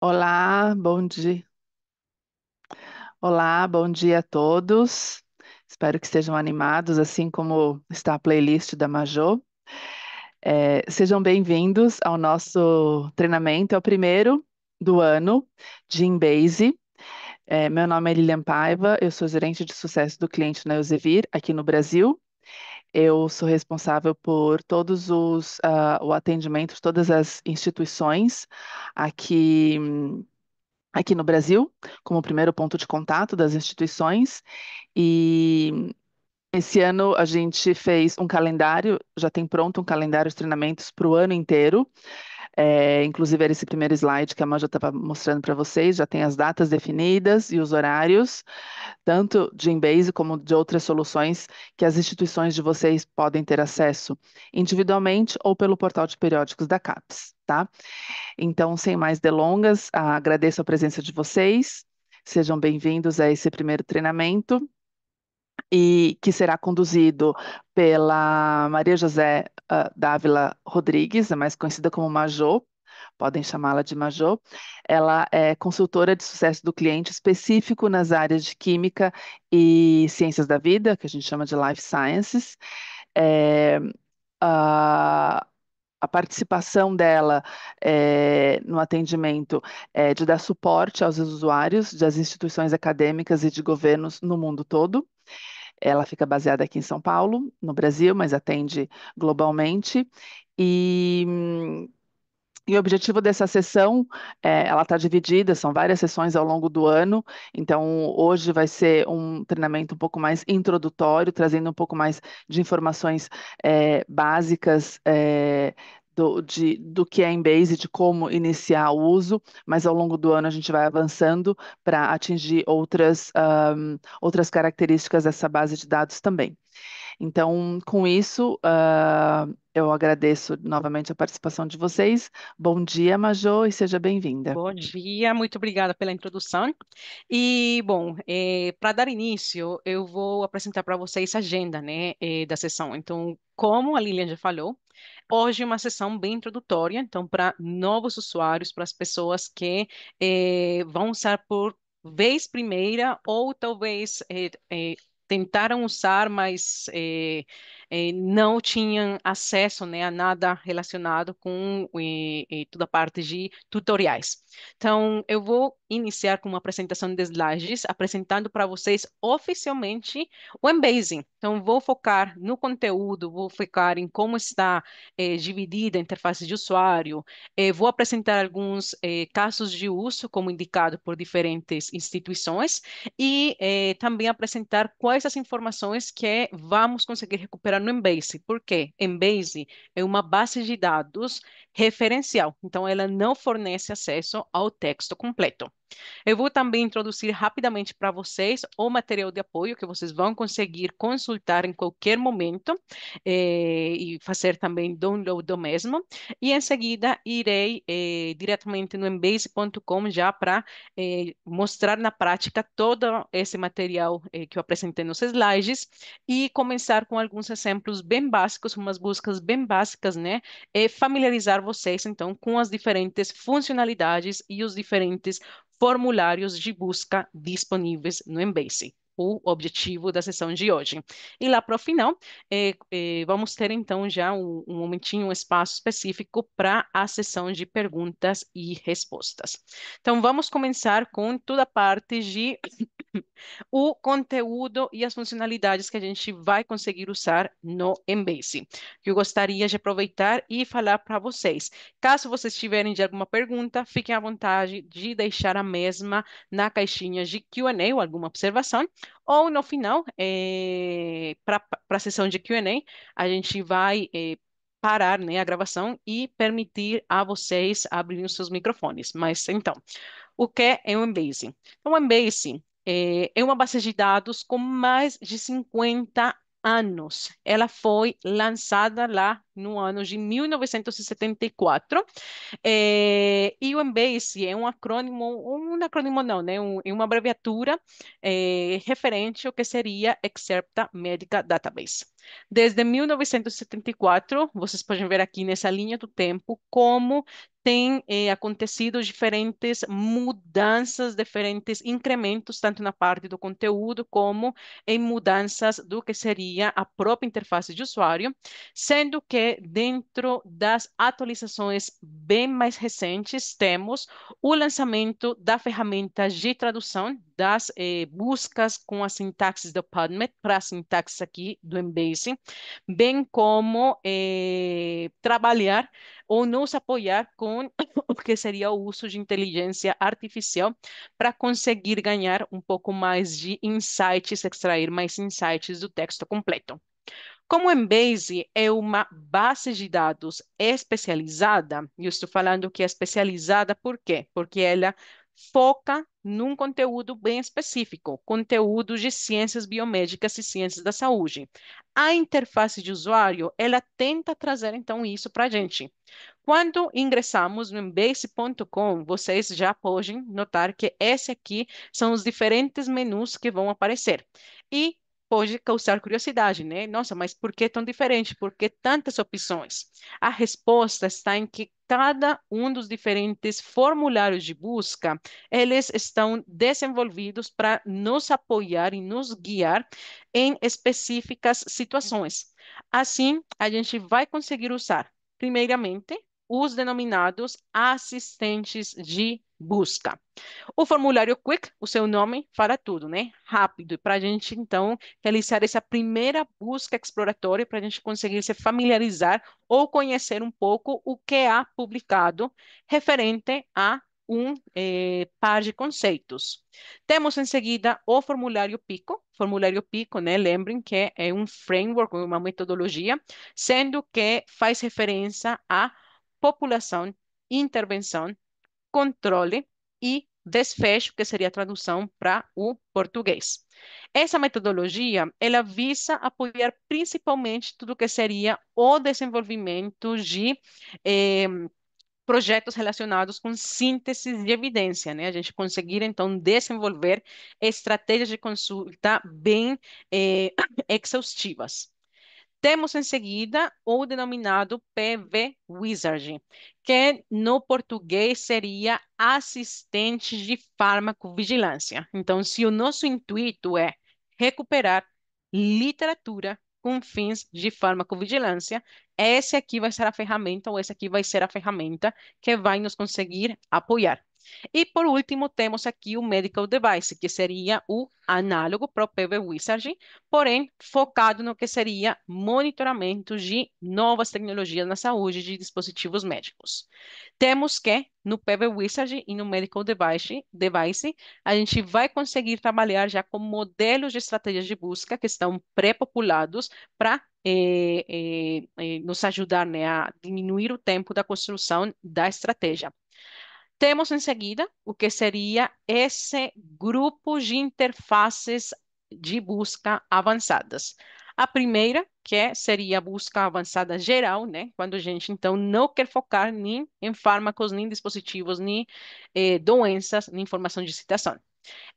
Olá, bom dia. Olá, bom dia a todos. Espero que estejam animados, assim como está a playlist da Majô. Sejam bem-vindos ao nosso treinamento, é o primeiro do ano de Embase. Meu nome é Lilian Paiva, eu sou gerente de sucesso do cliente na Elsevier, aqui no Brasil. Eu sou responsável por o atendimento de todas as instituições aqui aqui no Brasil, como primeiro ponto de contato das instituições. E esse ano a gente fez um calendário, já tem pronto um calendário de treinamentos para o ano inteiro. Inclusive, era esse primeiro slide que a Manja estava mostrando para vocês, já tem as datas definidas e os horários, tanto de Embase como de outras soluções que as instituições de vocês podem ter acesso individualmente ou pelo portal de periódicos da CAPES, tá? Então, sem mais delongas, agradeço a presença de vocês. Sejam bem-vindos a esse primeiro treinamento e que será conduzido pela Maria José Dávila Rodrigues, a mais conhecida como Majô, podem chamá-la de Majô. Ela é consultora de sucesso do cliente específico nas áreas de química e ciências da vida, que a gente chama de life sciences. É, a, a participação dela no atendimento de dar suporte aos usuários das instituições acadêmicas e de governos no mundo todo. Ela fica baseada aqui em São Paulo, no Brasil, mas atende globalmente. E e o objetivo dessa sessão, ela está dividida, são várias sessões ao longo do ano, então hoje vai ser um treinamento um pouco mais introdutório, trazendo um pouco mais de informações básicas do que é Embase, de como iniciar o uso, mas ao longo do ano a gente vai avançando para atingir outras características dessa base de dados também. Então, com isso, eu agradeço novamente a participação de vocês. Bom dia, Majô, e seja bem-vinda. Bom dia, muito obrigada pela introdução. E, bom, para dar início, eu vou apresentar para vocês a agenda, né, da sessão. Então, como a Lilian já falou, hoje é uma sessão bem introdutória, então, para novos usuários, para as pessoas que vão usar por vez primeira ou talvez tentaram usar, mas não tinham acesso, né, a nada relacionado com toda a parte de tutoriais. Então, eu vou iniciar com uma apresentação de slides, apresentando para vocês oficialmente o Embasing. Então, vou focar no conteúdo, vou focar em como está dividida a interface de usuário, vou apresentar alguns casos de uso, como indicado por diferentes instituições, e também apresentar quais as informações que vamos conseguir recuperar no Embase. Por quê? Embase é uma base de dados referencial, então ela não fornece acesso ao texto completo. Eu vou também introduzir rapidamente para vocês o material de apoio que vocês vão conseguir consultar em qualquer momento e fazer também download do mesmo. E em seguida irei diretamente no embase.com já para mostrar na prática todo esse material que eu apresentei nos slides e começar com alguns exemplos bem básicos, umas buscas bem básicas, né? E familiarizar vocês então com as diferentes funcionalidades e os diferentes formulários de busca disponíveis no Embase. O objetivo da sessão de hoje. E lá para o final, vamos ter então já um momentinho, um espaço específico para a sessão de perguntas e respostas. Então, vamos começar com toda a parte de o conteúdo e as funcionalidades que a gente vai conseguir usar no Embase. Eu gostaria de aproveitar e falar para vocês. Caso vocês tiverem de alguma pergunta, fiquem à vontade de deixar a mesma na caixinha de Q&A ou alguma observação, ou no final, para a sessão de Q&A, a gente vai parar, né, a gravação e permitir a vocês abrirem os seus microfones. Mas então, o que é o Embase? Então, o Embase é uma base de dados com mais de 50 anos. Ela foi lançada lá no ano de 1974. E o Embase é um acrônimo não, né? É uma abreviatura referente ao que seria Excerpta Medica Database. Desde 1974, vocês podem ver aqui nessa linha do tempo como tem acontecido diferentes mudanças, diferentes incrementos, tanto na parte do conteúdo como em mudanças do que seria a própria interface de usuário, sendo que dentro das atualizações bem mais recentes, temos o lançamento da ferramenta de tradução das buscas com as sintaxes do PubMed para a sintaxe aqui do Embase, bem como trabalhar ou nos apoiar com o que seria o uso de inteligência artificial para conseguir ganhar um pouco mais de insights, extrair mais insights do texto completo. Como o Embase é uma base de dados especializada, e eu estou falando que é especializada por quê? Porque ela foca num conteúdo bem específico, conteúdo de ciências biomédicas e ciências da saúde. A interface de usuário, ela tenta trazer então isso para a gente. Quando ingressamos no embase.com, vocês já podem notar que esse aqui são os diferentes menus que vão aparecer. E pode causar curiosidade, né? Nossa, mas por que tão diferente? Por que tantas opções? A resposta está em que cada um dos diferentes formulários de busca, eles estão desenvolvidos para nos apoiar e nos guiar em específicas situações. Assim, a gente vai conseguir usar, primeiramente, os denominados assistentes de busca. O formulário Quick, o seu nome fala tudo, né? Rápido, para a gente, então, realizar essa primeira busca exploratória, para a gente conseguir se familiarizar ou conhecer um pouco o que há publicado referente a um par de conceitos. Temos em seguida o formulário Pico. Formulário Pico, né? Lembrem que é um framework, uma metodologia, sendo que faz referência à população, intervenção, controle e desfecho, que seria a tradução para o português. Essa metodologia, ela visa apoiar principalmente tudo que seria o desenvolvimento de eh, projetos relacionados com síntese de evidência, né? A gente conseguir, então, desenvolver estratégias de consulta bem exaustivas. Temos em seguida o denominado PV Wizard, que no português seria assistente de farmacovigilância. Então, se o nosso intuito é recuperar literatura com fins de farmacovigilância, essa aqui vai ser a ferramenta, ou essa aqui vai ser a ferramenta que vai nos conseguir apoiar. E por último, temos aqui o Medical Device, que seria o análogo para o PV Wizard, porém focado no que seria monitoramento de novas tecnologias na saúde de dispositivos médicos. Temos que, no PV Wizard e no Medical Device, a gente vai conseguir trabalhar já com modelos de estratégias de busca que estão pré-populados para nos ajudar, né, a diminuir o tempo da construção da estratégia. Temos em seguida o que seria esse grupo de interfaces de busca avançadas. A primeira, seria a busca avançada geral, né? Quando a gente, então, não quer focar nem em fármacos, nem dispositivos, nem doenças, nem informação de citação.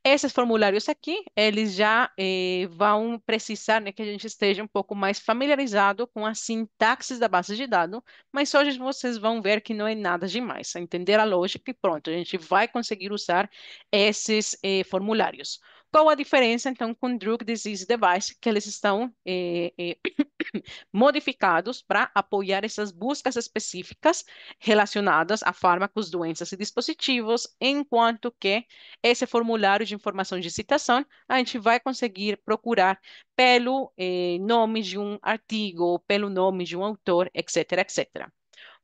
Esses formulários aqui, eles já vão precisar, né, que a gente esteja um pouco mais familiarizado com a sintaxe da base de dados, mas hoje vocês vão ver que não é nada demais. É entender a lógica e pronto, a gente vai conseguir usar esses formulários. Qual a diferença, então, com Drug Disease Device, que eles estão modificados para apoiar essas buscas específicas relacionadas a fármacos, doenças e dispositivos, enquanto que esse formulário de informação de citação a gente vai conseguir procurar pelo nome de um artigo, pelo nome de um autor, etc, etc.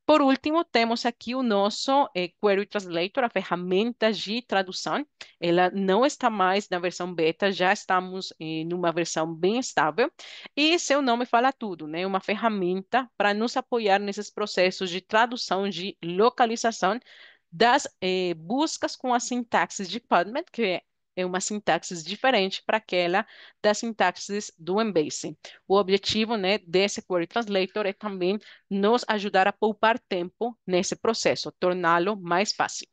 Por último, temos aqui o nosso Query Translator, a ferramenta de tradução. Ela não está mais na versão beta, já estamos numa versão bem estável. E seu nome fala tudo, né? Uma ferramenta para nos apoiar nesses processos de tradução, de localização das buscas com as sintaxes de PubMed, que é uma sintaxe diferente para aquela das sintaxes do Embase. O objetivo, né, desse Query Translator é também nos ajudar a poupar tempo nesse processo, torná-lo mais fácil.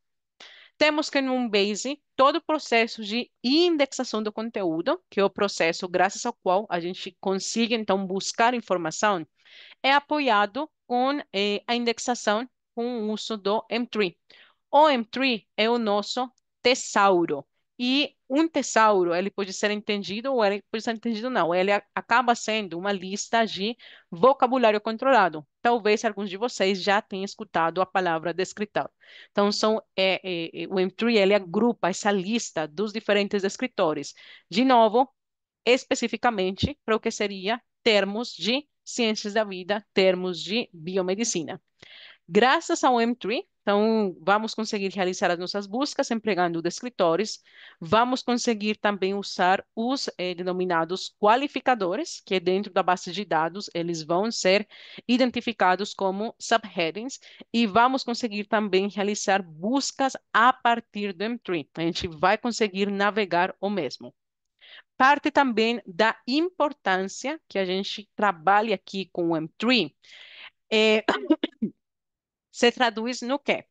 Temos que no Base todo o processo de indexação do conteúdo, que é o processo graças ao qual a gente consegue então buscar informação, é apoiado com a indexação com o uso do M3. O M3 é o nosso tesauro. E um tesauro, ele pode ser entendido ou ele pode ser entendido não. Ele acaba sendo uma lista de vocabulário controlado. Talvez alguns de vocês já tenham escutado a palavra descritor. Então, o M3, ele agrupa essa lista dos diferentes escritores. De novo, especificamente para o que seria termos de ciências da vida, termos de biomedicina. Graças ao M3, então, vamos conseguir realizar as nossas buscas empregando descritores, vamos conseguir também usar os denominados qualificadores, que dentro da base de dados eles vão ser identificados como subheadings, e vamos conseguir também realizar buscas a partir do M3. A gente vai conseguir navegar o mesmo. Parte também da importância que a gente trabalha aqui com o M3 se traduz no quê?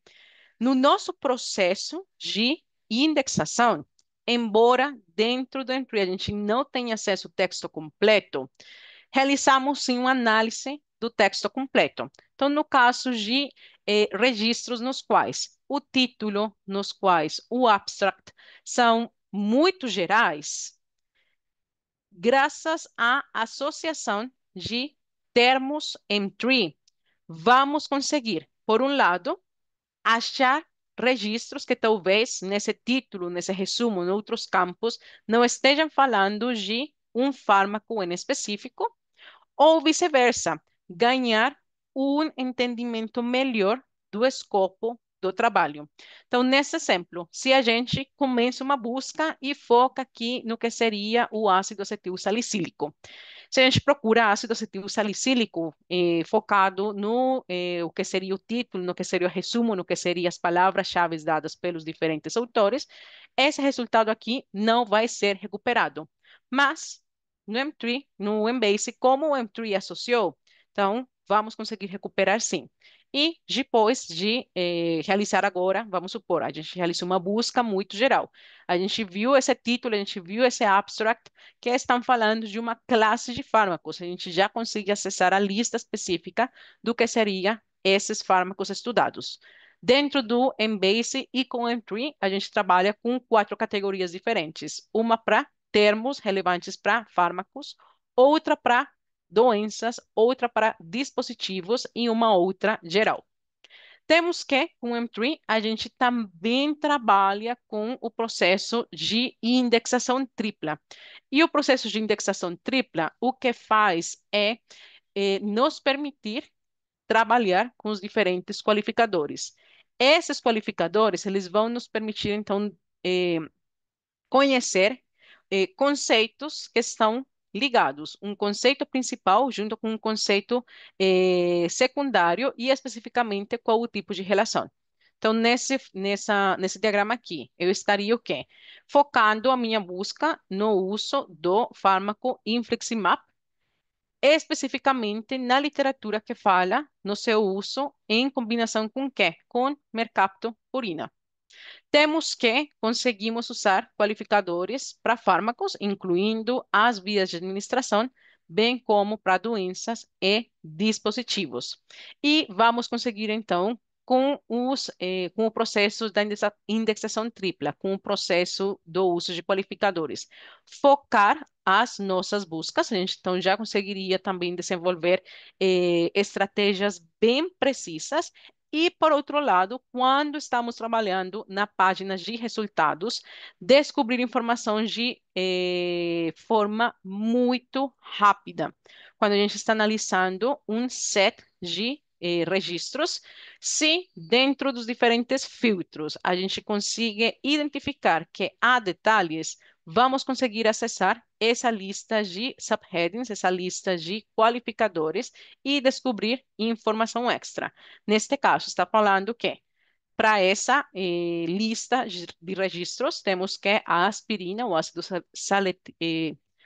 No nosso processo de indexação, embora dentro do M3 a gente não tenha acesso ao texto completo, realizamos sim uma análise do texto completo. Então, no caso de registros nos quais o título, nos quais o abstract são muito gerais, graças à associação de termos M3, vamos conseguir, por um lado, achar registros que talvez nesse título, nesse resumo, em outros campos, não estejam falando de um fármaco em específico, ou vice-versa, ganhar um entendimento melhor do escopo do trabalho. Então, nesse exemplo, se a gente começa uma busca e foca aqui no que seria o ácido acetil salicílico, se a gente procura ácido acetil salicílico focado no o que seria o título, no que seria o resumo, no que seriam as palavras-chave dadas pelos diferentes autores, esse resultado aqui não vai ser recuperado. Mas no M3, no Embase, como o M3 associou, então vamos conseguir recuperar sim. E depois de realizar agora, vamos supor, a gente realizou uma busca muito geral. A gente viu esse título, a gente viu esse abstract, que estão falando de uma classe de fármacos. A gente já consegue acessar a lista específica do que seria esses fármacos estudados. Dentro do Embase e com o M3, a gente trabalha com quatro categorias diferentes. Uma para termos relevantes para fármacos, outra para doenças, outra para dispositivos e uma outra geral. Temos que, com o M3, a gente também trabalha com o processo de indexação tripla. E o processo de indexação tripla, o que faz é nos permitir trabalhar com os diferentes qualificadores. Esses qualificadores, eles vão nos permitir, então, eh, conhecer conceitos que estão ligados, um conceito principal junto com um conceito secundário e especificamente qual o tipo de relação. Então, nesse diagrama aqui, eu estaria o quê? Focando a minha busca no uso do fármaco infliximab, especificamente na literatura que fala no seu uso em combinação com o quê? Com mercaptopurina. Temos que conseguimos usar qualificadores para fármacos, incluindo as vias de administração, bem como para doenças e dispositivos. E vamos conseguir, então, com o processo da indexação tripla, com o processo do uso de qualificadores, focar as nossas buscas. A gente, então, já conseguiria também desenvolver estratégias bem precisas e, por outro lado, quando estamos trabalhando na página de resultados, descobrir informações de forma muito rápida. Quando a gente está analisando um set de registros, se dentro dos diferentes filtros a gente consegue identificar que há detalhes, vamos conseguir acessar essa lista de subheadings, essa lista de qualificadores e descobrir informação extra. Neste caso, está falando que para essa lista de registros, temos que a aspirina, o ácido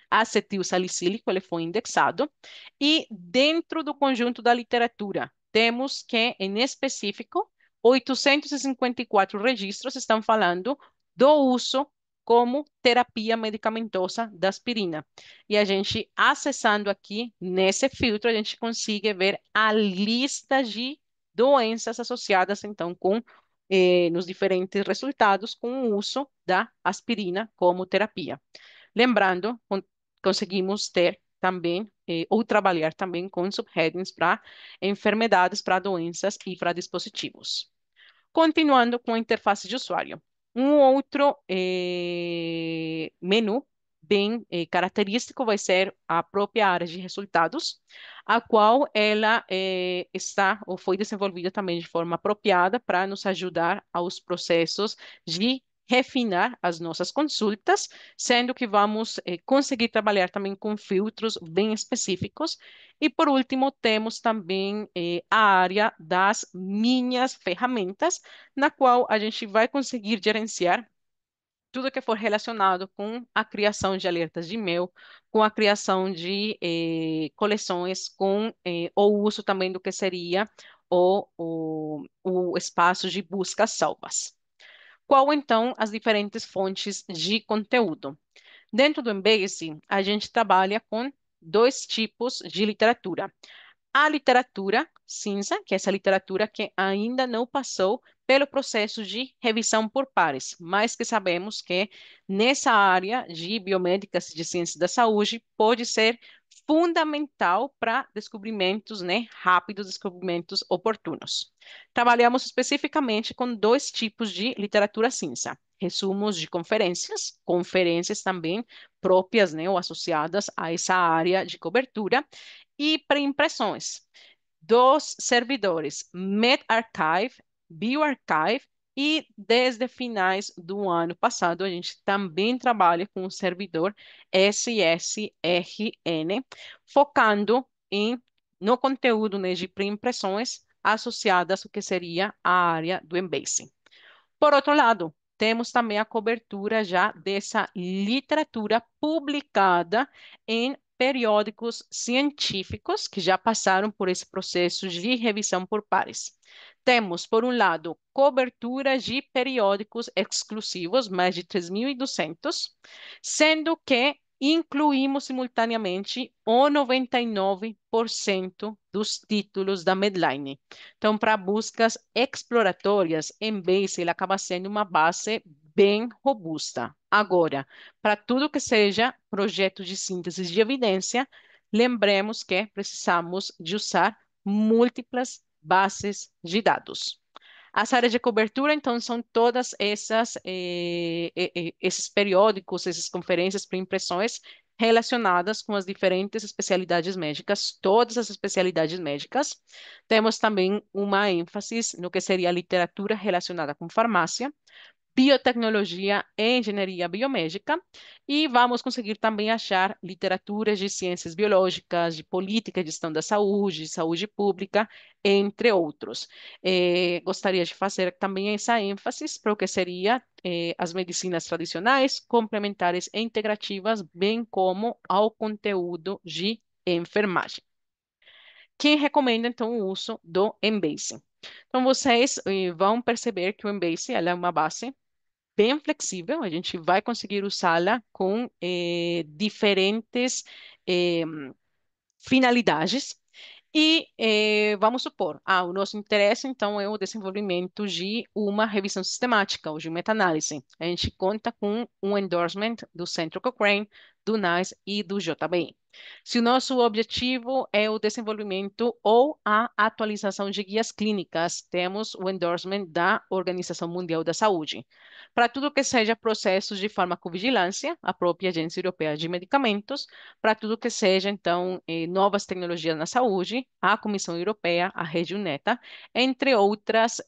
acetil salicílico, ele foi indexado. E dentro do conjunto da literatura, temos que, em específico, 854 registros estão falando do uso como terapia medicamentosa da aspirina. E a gente, acessando aqui nesse filtro, a gente consegue ver a lista de doenças associadas, então, com nos diferentes resultados com o uso da aspirina como terapia. Lembrando, conseguimos ter também, ou trabalhar também com subheadings para enfermidades, para doenças e para dispositivos. Continuando com a interface de usuário. Um outro menu bem característico vai ser a própria área de resultados, a qual ela está ou foi desenvolvida também de forma apropriada para nos ajudar aos processos de refinar as nossas consultas, sendo que vamos conseguir trabalhar também com filtros bem específicos e por último, temos também a área das minhas ferramentas, na qual a gente vai conseguir gerenciar tudo que for relacionado com a criação de alertas de e-mail, com a criação de coleções, com o uso também do que seria o espaço de buscas salvas. Qual então as diferentes fontes de conteúdo? Dentro do Embase, a gente trabalha com dois tipos de literatura. A literatura cinza, que é essa literatura que ainda não passou pelo processo de revisão por pares, mas que sabemos que nessa área de biomédicas de ciências da saúde pode ser fundamental para descobrimentos, né, rápidos, descobrimentos oportunos. Trabalhamos especificamente com dois tipos de literatura cinza. Resumos de conferências, conferências também próprias, né, ou associadas a essa área de cobertura, e pré-impressões dos servidores medRxiv, bioRxiv e desde finais do ano passado a gente também trabalha com o servidor SSRN, focando no conteúdo, né, de pré-impressões associadas ao que seria a área do Embase. Por outro lado, temos também a cobertura já dessa literatura publicada em periódicos científicos que já passaram por esse processo de revisão por pares. Temos, por um lado, cobertura de periódicos exclusivos, mais de 3.200, sendo que incluímos simultaneamente o 99% dos títulos da Medline. Então, para buscas exploratórias, Embase ele acaba sendo uma base bem robusta. Agora, para tudo que seja projeto de síntese de evidência, lembremos que precisamos de usar múltiplas bases de dados. As áreas de cobertura, então, são todas esses periódicos, essas conferências para impressões relacionadas com as diferentes especialidades médicas, todas as especialidades médicas. Temos também uma ênfase no que seria a literatura relacionada com farmácia, biotecnologia e engenharia biomédica, e vamos conseguir também achar literaturas de ciências biológicas, de política de gestão da saúde, de saúde pública, entre outros. Gostaria de fazer também essa ênfase para o que seria as medicinas tradicionais, complementares e integrativas, bem como ao conteúdo de enfermagem. Quem recomenda, então, o uso do Embase? Então, vocês vão perceber que o Embase ela é uma base bem flexível, a gente vai conseguir usá-la com diferentes eh, finalidades. E vamos supor, o nosso interesse, então, é o desenvolvimento de uma revisão sistemática ou de meta-análise. A gente conta com um endorsement do Centro Cochrane, do NICE e do JBI. Se o nosso objetivo é o desenvolvimento ou a atualização de guias clínicas, temos o endorsement da Organização Mundial da Saúde. Para tudo que seja processos de farmacovigilância, a própria Agência Europeia de Medicamentos, para tudo que seja, então, novas tecnologias na saúde, a Comissão Europeia, a Rede UNETA, entre outros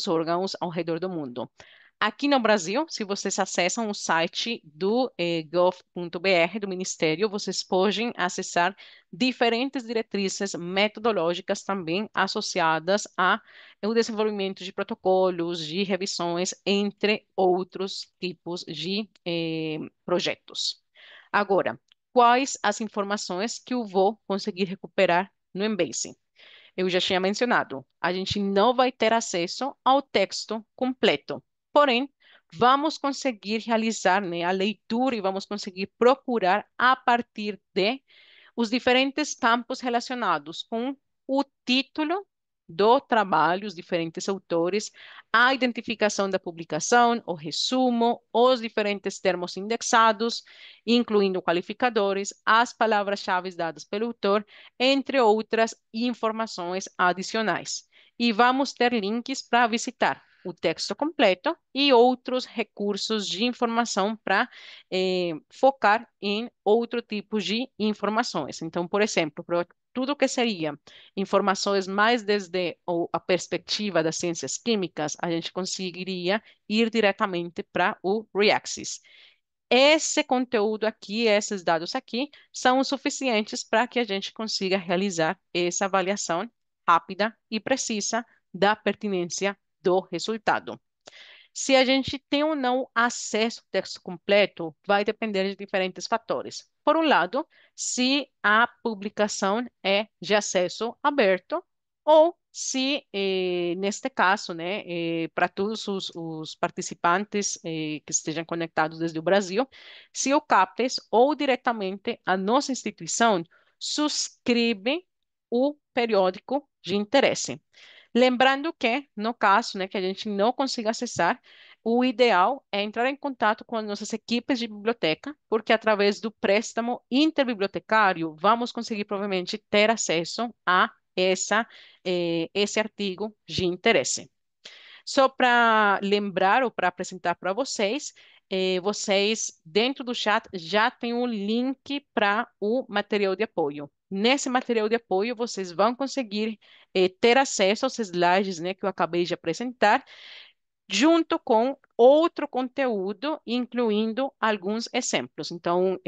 órgãos ao redor do mundo. Aqui no Brasil, se vocês acessam o site do gov.br, do Ministério, vocês podem acessar diferentes diretrizes metodológicas também associadas ao desenvolvimento de protocolos, de revisões, entre outros tipos de projetos. Agora, quais as informações que eu vou conseguir recuperar no Embase? eu já tinha mencionado, a gente não vai ter acesso ao texto completo. Porém, vamos conseguir realizar, né, a leitura e vamos conseguir procurar a partir de os diferentes campos relacionados com o título do trabalho, os diferentes autores, a identificação da publicação, o resumo, os diferentes termos indexados, incluindo qualificadores, as palavras-chave dadas pelo autor, entre outras informações adicionais. E vamos ter links para visitar o texto completo e outros recursos de informação para focar em outro tipo de informações. Então, por exemplo, para tudo que seria informações mais desde a perspectiva das ciências químicas, a gente conseguiria ir diretamente para o Reaxys. Esse conteúdo aqui, esses dados aqui, são suficientes para que a gente consiga realizar essa avaliação rápida e precisa da pertinência do resultado. Se a gente tem ou não acesso ao texto completo, vai depender de diferentes fatores. Por um lado, se a publicação é de acesso aberto ou se, neste caso, né, para todos os participantes que estejam conectados desde o Brasil, se o CAPES ou diretamente a nossa instituição subscreve o periódico de interesse. Lembrando que, no caso, né, que a gente não consiga acessar, o ideal é entrar em contato com as nossas equipes de biblioteca, porque através do préstamo interbibliotecário vamos conseguir provavelmente ter acesso a esse artigo de interesse. Só para lembrar ou para apresentar para vocês, vocês dentro do chat já tem um link para o material de apoio. Nesse material de apoio, vocês vão conseguir ter acesso aos slides, né, que eu acabei de apresentar, junto com outro conteúdo, incluindo alguns exemplos. Então,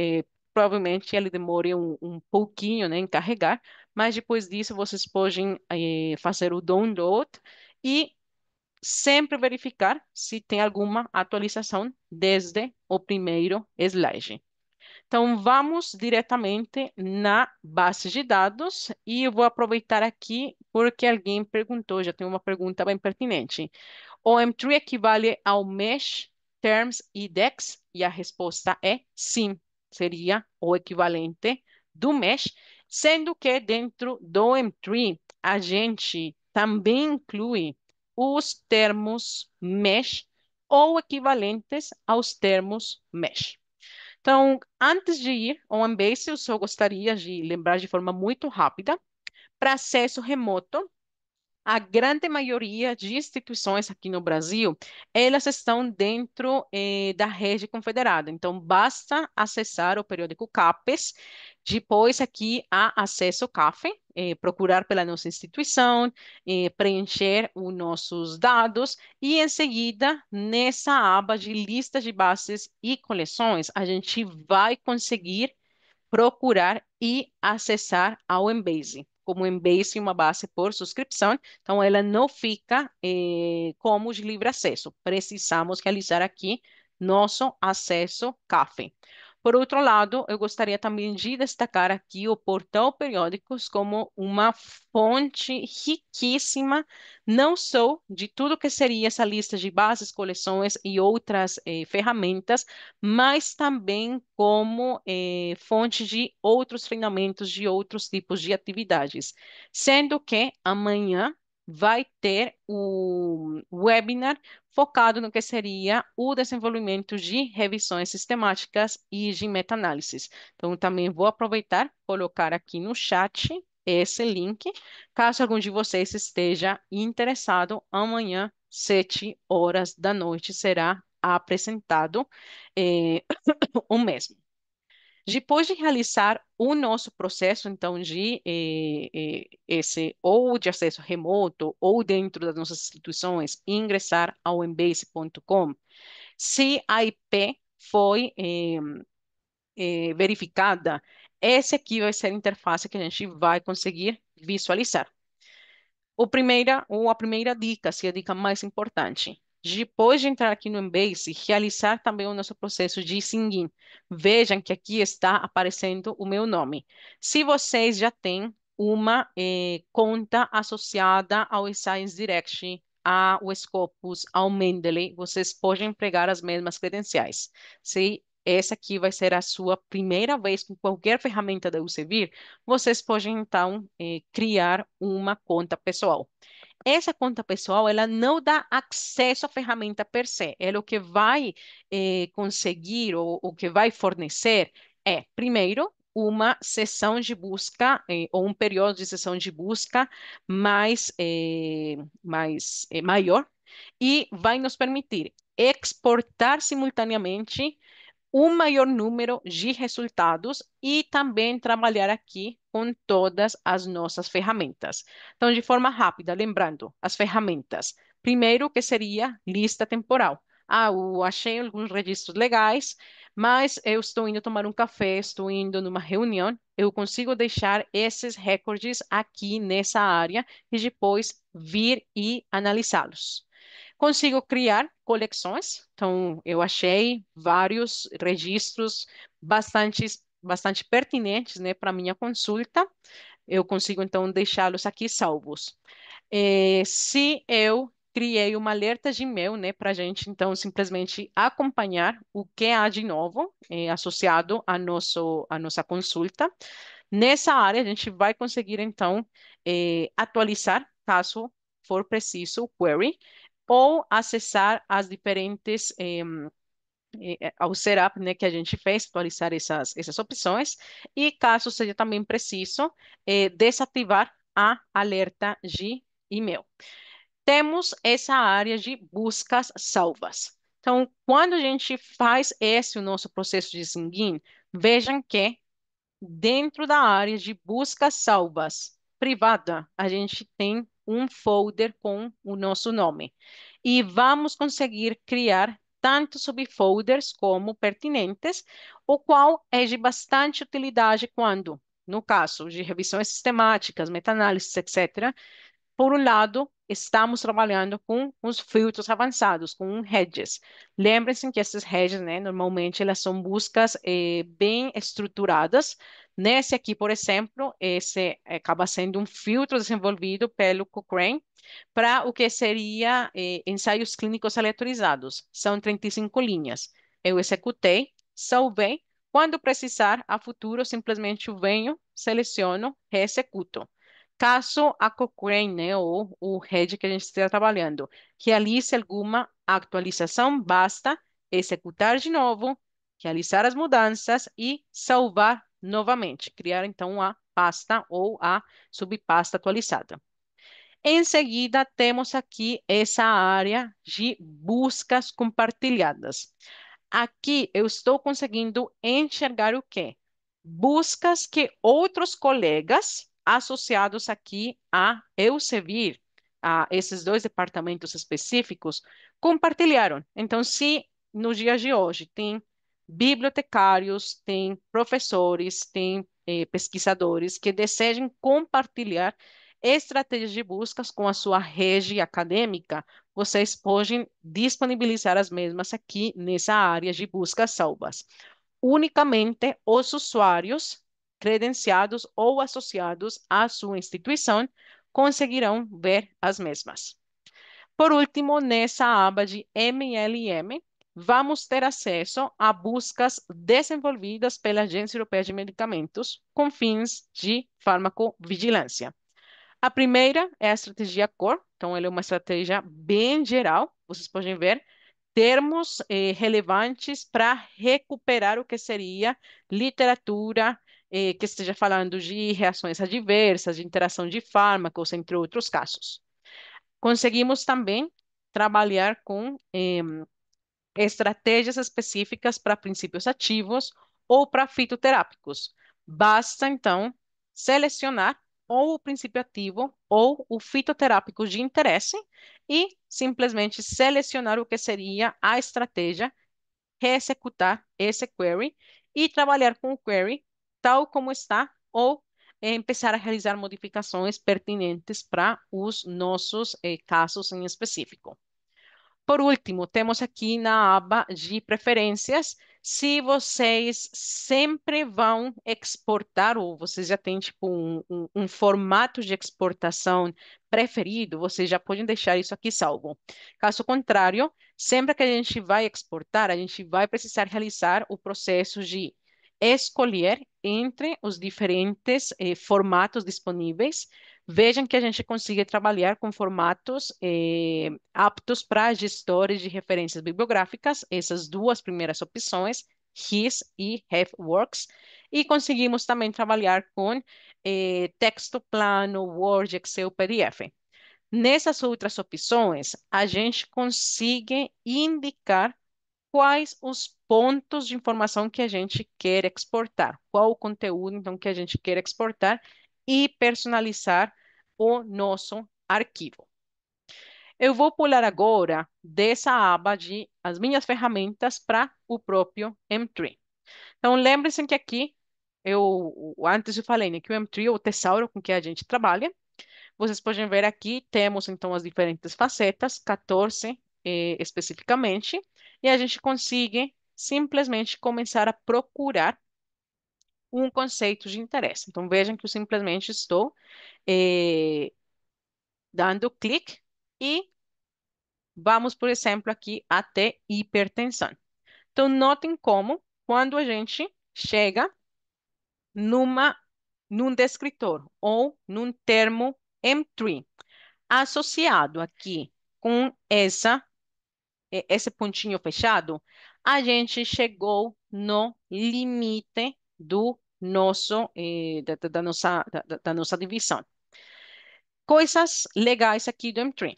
provavelmente ele demore um pouquinho, né, em carregar, mas depois disso vocês podem fazer o download e sempre verificar se tem alguma atualização desde o primeiro slide. Então, vamos diretamente na base de dados e eu vou aproveitar aqui porque alguém perguntou, já tem uma pergunta bem pertinente. O M3 equivale ao Mesh, Terms e Dex? E a resposta é sim, seria o equivalente do Mesh, sendo que dentro do M3 a gente também inclui os termos Mesh ou equivalentes aos termos Mesh. Então, antes de ir ao Embase, eu só gostaria de lembrar de forma muito rápida, para acesso remoto, a grande maioria de instituições aqui no Brasil, elas estão dentro da rede confederada. Então, basta acessar o periódico CAPES, depois aqui há acesso CAFE, procurar pela nossa instituição, preencher os nossos dados e, em seguida, nessa aba de listas de bases e coleções, a gente vai conseguir procurar e acessar ao Embase. Como o Embase é uma base por subscrição, então ela não fica como de livre acesso. Precisamos realizar aqui nosso acesso CAFE. Por outro lado, eu gostaria também de destacar aqui o portal Periódicos como uma fonte riquíssima, não só de tudo que seria essa lista de bases, coleções e outras ferramentas, mas também como fonte de outros treinamentos, de outros tipos de atividades. Sendo que amanhã vai ter o webinar focado no que seria o desenvolvimento de revisões sistemáticas e de meta-análises. Então, também vou aproveitar, colocar aqui no chat esse link, caso algum de vocês esteja interessado, amanhã, 7 horas da noite, será apresentado o mesmo. Depois de realizar o nosso processo, então, de esse ou de acesso remoto ou dentro das nossas instituições, ingressar ao embase.com, se a IP foi verificada, essa aqui vai ser a interface que a gente vai conseguir visualizar. A primeira dica, se é a dica mais importante. Depois de entrar aqui no Embase, realizar também o nosso processo de sign-in. Vejam que aqui está aparecendo o meu nome. Se vocês já têm uma conta associada ao Science Direct, ao Scopus, ao Mendeley, vocês podem empregar as mesmas credenciais. Se essa aqui vai ser a sua primeira vez com qualquer ferramenta da Elsevier, vocês podem então criar uma conta pessoal. Essa conta pessoal, ela não dá acesso à ferramenta per se. Ela o que vai conseguir, ou o que vai fornecer é, primeiro, uma sessão de busca, ou um período de sessão de busca maior, e vai nos permitir exportar simultaneamente um maior número de resultados e também trabalhar aqui com todas as nossas ferramentas. Então, de forma rápida, lembrando, as ferramentas. Primeiro, que seria lista temporal. Ah, eu achei alguns registros legais, mas eu estou indo tomar um café, estou indo numa reunião, eu consigo deixar esses recordes aqui nessa área e depois vir e analisá-los. Consigo criar coleções, então eu achei vários registros bastante pertinentes, né, para minha consulta. Eu consigo então deixá-los aqui salvos. Se eu criei uma alerta de e-mail, né, para a gente então simplesmente acompanhar o que há de novo associado à nossa consulta. Nessa área, a gente vai conseguir, então, atualizar, caso for preciso, o query, ou acessar as diferentes, ao setup, né, que a gente fez, atualizar essas opções, e caso seja também preciso, desativar a alerta de e-mail. Temos essa área de buscas salvas. Então, quando a gente faz esse o nosso processo de sign-in, vejam que dentro da área de buscas salvas privada, a gente tem um folder com o nosso nome. E vamos conseguir criar tanto subfolders como pertinentes, o qual é de bastante utilidade quando, no caso de revisões sistemáticas, meta-análises, etc., por um lado, estamos trabalhando com os filtros avançados, com hedges. Lembrem-se que essas hedges, né, normalmente elas são buscas bem estruturadas. Nesse aqui, por exemplo, esse acaba sendo um filtro desenvolvido pelo Cochrane para o que seria ensaios clínicos aleatorizados. São 35 linhas. Eu executei, salvei. Quando precisar, a futuro, simplesmente venho, seleciono, reexecuto. Caso a Cochrane, né, ou o RED que a gente esteja trabalhando, realize alguma atualização, basta executar de novo, realizar as mudanças e salvar novamente. Criar, então, a pasta ou a subpasta atualizada. Em seguida, temos aqui essa área de buscas compartilhadas. Aqui eu estou conseguindo enxergar o quê? Buscas que outros colegas associados aqui a Elsevier, a esses dois departamentos específicos, compartilharam. Então, se nos dias de hoje tem bibliotecários, tem professores, tem pesquisadores que desejam compartilhar estratégias de buscas com a sua rede acadêmica, vocês podem disponibilizar as mesmas aqui nessa área de buscas salvas. Unicamente os usuários credenciados ou associados à sua instituição conseguirão ver as mesmas. Por último, nessa aba de MLM, vamos ter acesso a buscas desenvolvidas pela Agência Europeia de Medicamentos com fins de farmacovigilância. A primeira é a estratégia core, então ela é uma estratégia bem geral, vocês podem ver termos relevantes para recuperar o que seria literatura que esteja falando de reações adversas, de interação de fármacos, entre outros casos. Conseguimos também trabalhar com estratégias específicas para princípios ativos ou para fitoterápicos. Basta, então, selecionar ou o princípio ativo ou o fitoterápico de interesse e simplesmente selecionar o que seria a estratégia, reexecutar esse query e trabalhar com o query tal como está ou começar a realizar modificações pertinentes para os nossos casos em específico. Por último, temos aqui na aba de preferências, se vocês sempre vão exportar, ou vocês já têm tipo um formato de exportação preferido, vocês já podem deixar isso aqui salvo. Caso contrário, sempre que a gente vai exportar, a gente vai precisar realizar o processo de escolher entre os diferentes formatos disponíveis. Vejam que a gente consiga trabalhar com formatos aptos para gestores de referências bibliográficas, essas duas primeiras opções, HIS e HEFWorks, e conseguimos também trabalhar com texto plano, Word, Excel, PDF. Nessas outras opções, a gente consegue indicar quais os pontos de informação que a gente quer exportar, qual o conteúdo então que a gente quer exportar e personalizar o nosso arquivo. Eu vou pular agora dessa aba de as minhas ferramentas para o próprio M3. Então, lembre-se que aqui antes eu falei, né, que o M3 é o tesouro com que a gente trabalha. Vocês podem ver aqui, temos então as diferentes facetas, 14 especificamente, e a gente consegue simplesmente começar a procurar um conceito de interesse. Então vejam que eu simplesmente estou eh, dando clique e vamos, por exemplo, aqui até hipertensão. Então notem como, quando a gente chega numa, num descritor ou num termo M3, associado aqui com esse pontinho fechado, a gente chegou no limite do nosso, da nossa divisão. Coisas legais aqui do M3.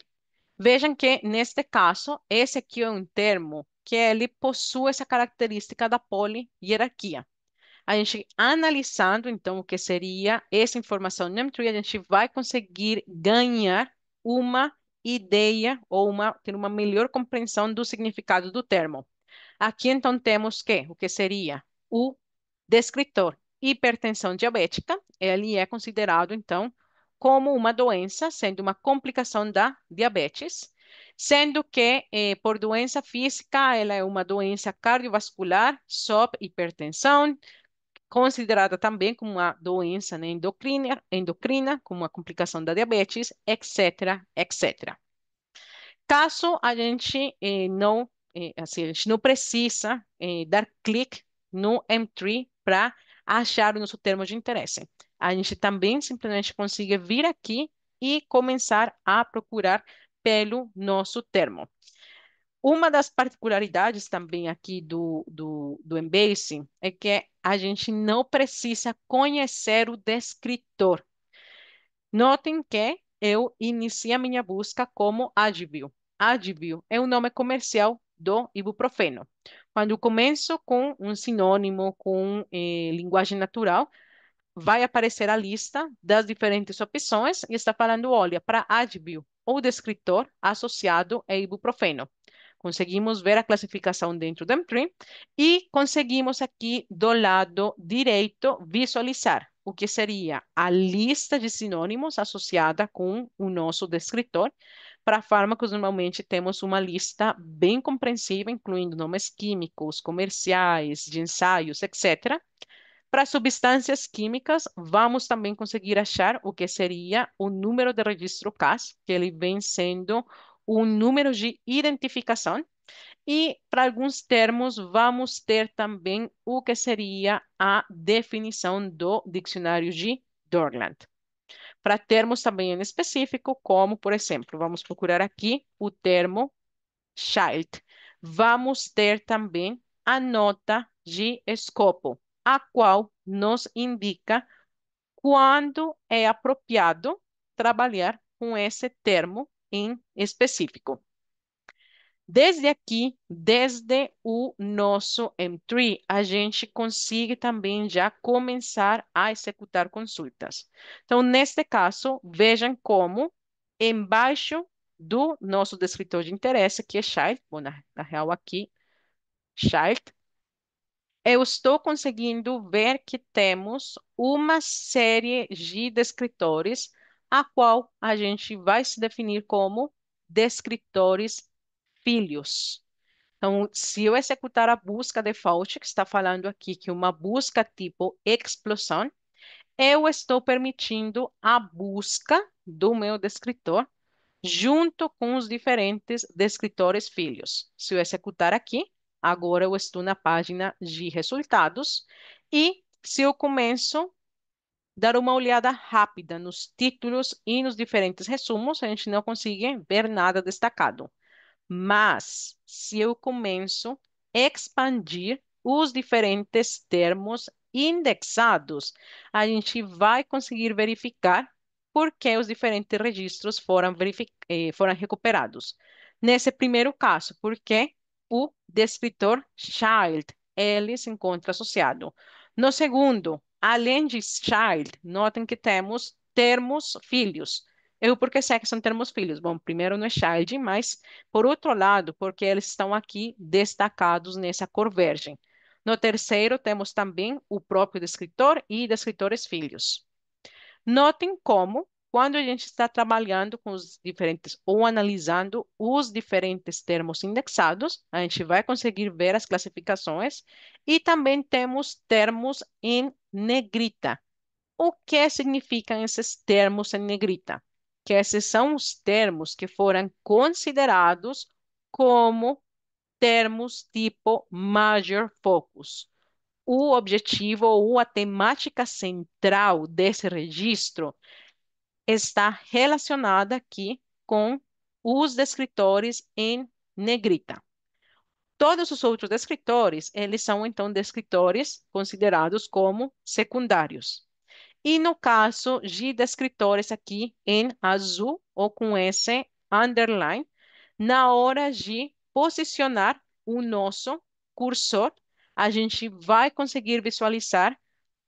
Vejam que, neste caso, esse aqui é um termo que ele possui essa característica da polihierarquia. A gente analisando, então, o que seria essa informação no M3, a gente vai conseguir ganhar uma ideia ou ter uma melhor compreensão do significado do termo. Aqui, então, temos o que seria o descritor. Hipertensão diabética, ele é considerado, então, como uma doença, sendo uma complicação da diabetes, sendo que, por doença física, ela é uma doença cardiovascular, sob hipertensão, considerada também como uma doença, né, endocrina, como uma complicação da diabetes, etc., etc. Caso a gente assim, a gente não precisa dar clique no M3 para achar o nosso termo de interesse. A gente também simplesmente consegue vir aqui e começar a procurar pelo nosso termo. Uma das particularidades também aqui do Embase é que a gente não precisa conhecer o descritor. Notem que eu iniciei a minha busca como Advil. Advil é o nome comercial do ibuprofeno. Quando eu começo com um sinônimo, com linguagem natural, vai aparecer a lista das diferentes opções e está falando, olha, para Advil, o descritor associado é ibuprofeno. Conseguimos ver a classificação dentro do M3 e conseguimos aqui do lado direito visualizar o que seria a lista de sinônimos associada com o nosso descritor. Para fármacos, normalmente temos uma lista bem compreensível, incluindo nomes químicos, comerciais, de ensaios, etc. Para substâncias químicas, vamos também conseguir achar o que seria o número de registro CAS, que ele vem sendo um número de identificação. E para alguns termos, vamos ter também o que seria a definição do dicionário de Dorland. Para termos também em específico, como, por exemplo, vamos procurar aqui o termo child. Vamos ter também a nota de escopo, a qual nos indica quando é apropriado trabalhar com esse termo em específico. Desde aqui, desde o nosso M3, a gente consegue também já começar a executar consultas. Então, neste caso, vejam como embaixo do nosso descritor de interesse, que é Child, bom, na real aqui, Child, eu estou conseguindo ver que temos uma série de descritores, a qual a gente vai se definir como descritores filhos. Então, se eu executar a busca default, que está falando aqui que uma busca tipo explosão, eu estou permitindo a busca do meu descritor junto com os diferentes descritores filhos. Se eu executar aqui, agora eu estou na página de resultados e se eu começo a dar uma olhada rápida nos títulos e nos diferentes resumos, a gente não consegue ver nada destacado. Mas, se eu começo a expandir os diferentes termos indexados, a gente vai conseguir verificar por que os diferentes registros foram recuperados. Nesse primeiro caso, porque o descritor child, ele se encontra associado. No segundo, além de child, notem que temos termos filhos. Eu por que sei que são termos filhos? Bom, primeiro não é child, mas por outro lado, porque eles estão aqui destacados nessa cor verde. No terceiro, temos também o próprio descritor e descritores filhos. Notem como, quando a gente está trabalhando com os diferentes ou analisando os diferentes termos indexados, a gente vai conseguir ver as classificações e também temos termos em negrita. O que significam esses termos em negrita? Que esses são os termos que foram considerados como termos tipo major focus. O objetivo ou a temática central desse registro está relacionada aqui com os descritores em negrita. Todos os outros descritores, eles são então descritores considerados como secundários. E no caso de descritores aqui em azul ou com esse underline, na hora de posicionar o nosso cursor, a gente vai conseguir visualizar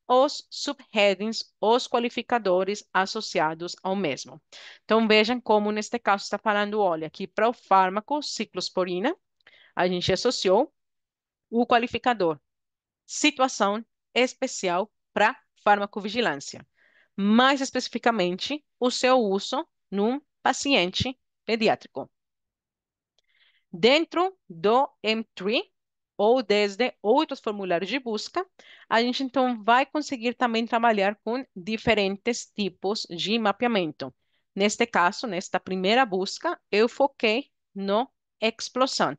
os subheadings, os qualificadores associados ao mesmo. Então vejam como neste caso está falando, olha, aqui para o fármaco ciclosporina, a gente associou o qualificador situação especial para farmacovigilância, mais especificamente o seu uso num paciente pediátrico. Dentro do M3 ou desde outros formulários de busca, a gente então vai conseguir também trabalhar com diferentes tipos de mapeamento. Neste caso, nesta primeira busca, eu foquei no explosão.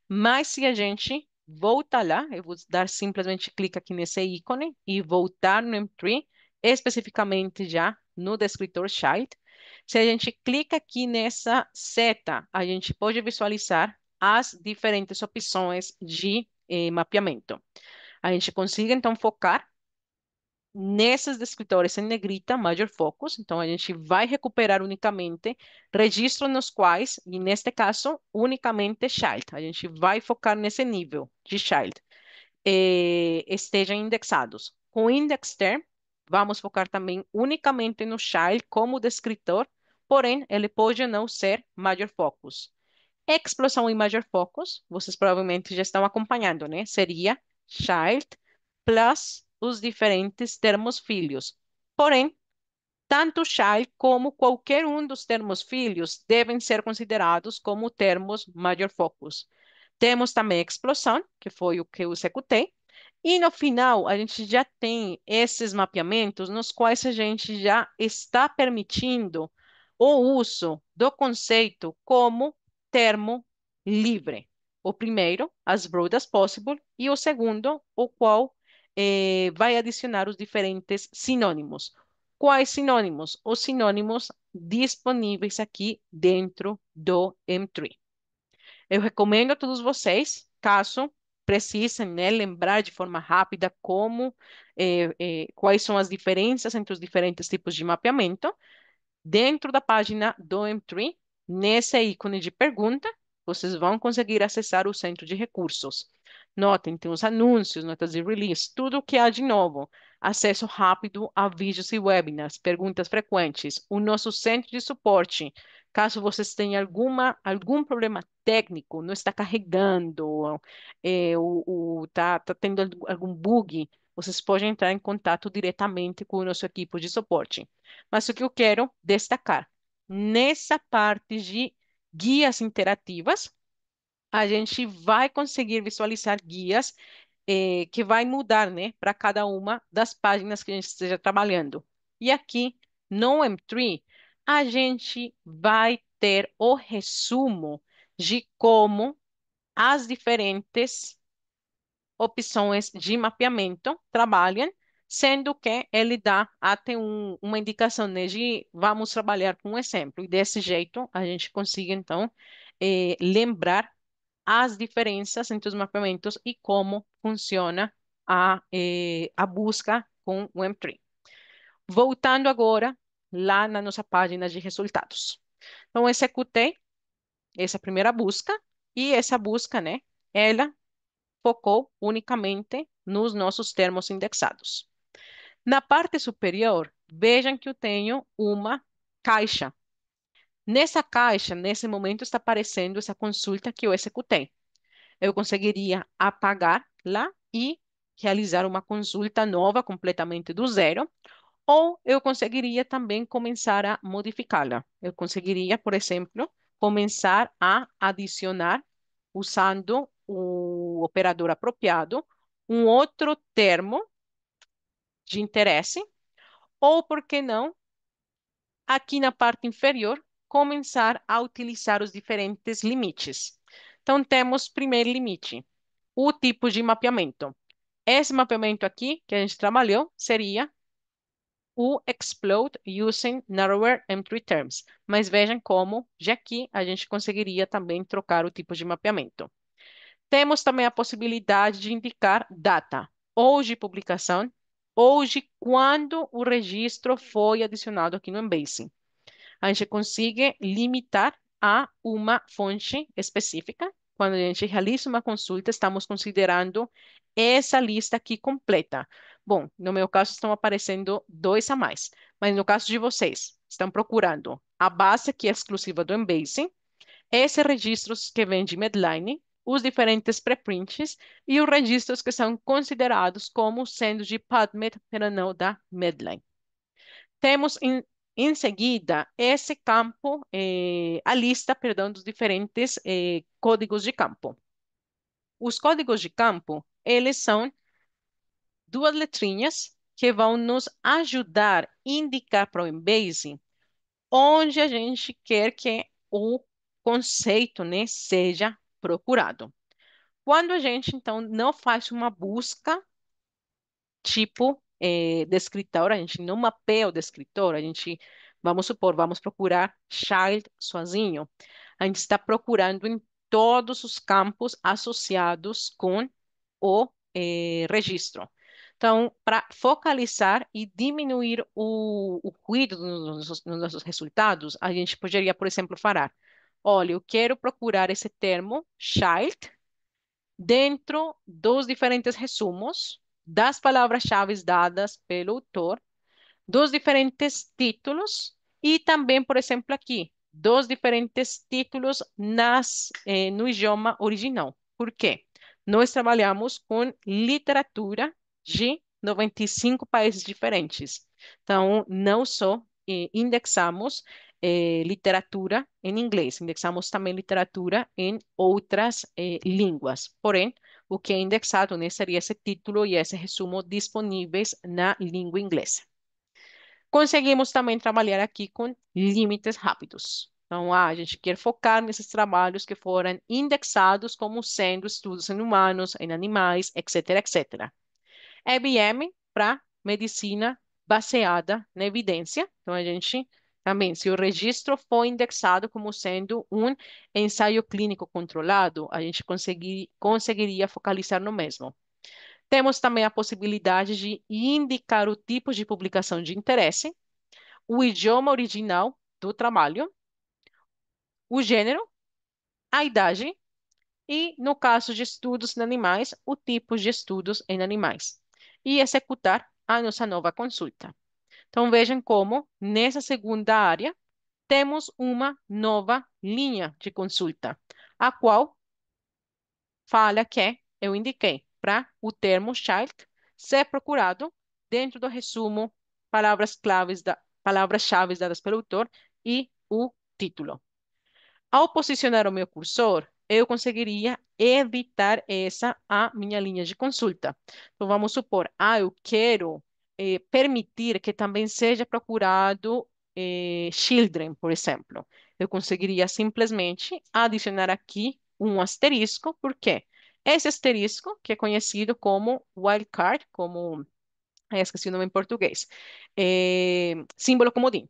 Mas se a gente voltar lá, eu vou dar simplesmente clique aqui nesse ícone e voltar no M3, especificamente já no descritor Child. Se a gente clica aqui nessa seta, a gente pode visualizar as diferentes opções de mapeamento. A gente consegue, então, focar nesses descritores em negrita, major focus. Então, a gente vai recuperar unicamente registros nos quais, e neste caso, unicamente child. A gente vai focar nesse nível de child, estejam indexados. Com o index term, vamos focar também unicamente no child como descritor, porém, ele pode não ser major focus. Explosão e major focus, vocês provavelmente já estão acompanhando, né? Seria child plus os diferentes termos filhos. Porém, tanto child como qualquer um dos termos filhos devem ser considerados como termos major focus. Temos também explosão, que foi o que eu executei, e no final, a gente já tem esses mapeamentos nos quais a gente já está permitindo o uso do conceito como termo livre. O primeiro, as broad as possible, e o segundo, o qual vai adicionar os diferentes sinônimos. Quais sinônimos? Os sinônimos disponíveis aqui dentro do M3. Eu recomendo a todos vocês, caso precisem, né, lembrar de forma rápida quais são as diferenças entre os diferentes tipos de mapeamento, dentro da página do M3, nesse ícone de pergunta, vocês vão conseguir acessar o centro de recursos. Notem, tem os anúncios, notas de release, tudo o que há de novo. Acesso rápido a vídeos e webinars, perguntas frequentes, o nosso centro de suporte. Caso vocês tenham algum problema técnico, não está carregando, tá tendo algum bug, vocês podem entrar em contato diretamente com o nosso equipe de suporte. Mas o que eu quero destacar, nessa parte de guias interativas, a gente vai conseguir visualizar guias que vai mudar, né, para cada uma das páginas que a gente esteja trabalhando. E aqui no M3, a gente vai ter o resumo de como as diferentes opções de mapeamento trabalham, sendo que ele dá até uma indicação, né, de vamos trabalhar com um exemplo. E desse jeito, a gente consegue, então, lembrar as diferenças entre os mapeamentos e como funciona a busca com o M3. Voltando agora lá na nossa página de resultados. Então, executei essa primeira busca e essa busca, né, ela focou unicamente nos nossos termos indexados. Na parte superior, vejam que eu tenho uma caixa. Nessa caixa, nesse momento, está aparecendo essa consulta que eu executei. Eu conseguiria apagar lá e realizar uma consulta nova, completamente do zero, ou eu conseguiria também começar a modificá-la. Eu conseguiria, por exemplo, começar a adicionar, usando o operador apropriado, um outro termo de interesse, ou, por que não, aqui na parte inferior, começar a utilizar os diferentes limites. Então, temos primeiro limite, o tipo de mapeamento. Esse mapeamento aqui que a gente trabalhou seria o Explode Using Narrower M3 Terms. Mas vejam como, já aqui, a gente conseguiria também trocar o tipo de mapeamento. Temos também a possibilidade de indicar data, ou de publicação, ou de quando o registro foi adicionado aqui no Embase. A gente consegue limitar a uma fonte específica. Quando a gente realiza uma consulta, estamos considerando essa lista aqui completa. Bom, no meu caso estão aparecendo dois a mais, mas no caso de vocês, estão procurando a base que é exclusiva do Embase, esses registros que vêm de Medline, os diferentes preprints e os registros que são considerados como sendo de PubMed, pero não da Medline. Temos em seguida esse campo, a lista, perdão, dos diferentes códigos de campo. Os códigos de campo, eles são duas letrinhas que vão nos ajudar a indicar para o Embase onde a gente quer que o conceito, né, seja procurado. Quando a gente, então, não faz uma busca tipo descritor, a gente não mapeia o descritor, a gente, vamos supor, vamos procurar child sozinho. A gente está procurando em todos os campos associados com o registro. Então, para focalizar e diminuir o ruído nos nossos resultados, a gente poderia, por exemplo, falar: olha, eu quero procurar esse termo child dentro dos diferentes resumos das palavras-chave dadas pelo autor, dos diferentes títulos e também, por exemplo, aqui, dos diferentes títulos no idioma original. Por quê? Nós trabalhamos com literatura de 95 países diferentes. Então, não só indexamos literatura em inglês, indexamos também literatura em outras línguas. Porém, o que é indexado, né, seria esse título e esse resumo disponíveis na língua inglesa. Conseguimos também trabalhar aqui com limites rápidos. Então, a gente quer focar nesses trabalhos que foram indexados como sendo estudos em humanos, em animais, etc, etc. EBM para medicina baseada na evidência. Então, a gente também, se o registro for indexado como sendo um ensaio clínico controlado, a gente conseguiria focalizar no mesmo. Temos também a possibilidade de indicar o tipo de publicação de interesse, o idioma original do trabalho, o gênero, a idade e, no caso de estudos em animais, o tipo de estudos em animais. E executar a nossa nova consulta. Então, vejam como, nessa segunda área, temos uma nova linha de consulta, a qual fala que eu indiquei para o termo child ser procurado dentro do resumo palavras-chave dadas pelo autor e o título. Ao posicionar o meu cursor, eu conseguiria editar essa a minha linha de consulta. Então, vamos supor, eu quero permitir que também seja procurado children, por exemplo. Eu conseguiria simplesmente adicionar aqui um asterisco, por quê? Esse asterisco, que é conhecido como wildcard, como esqueci o nome em português, símbolo comodim.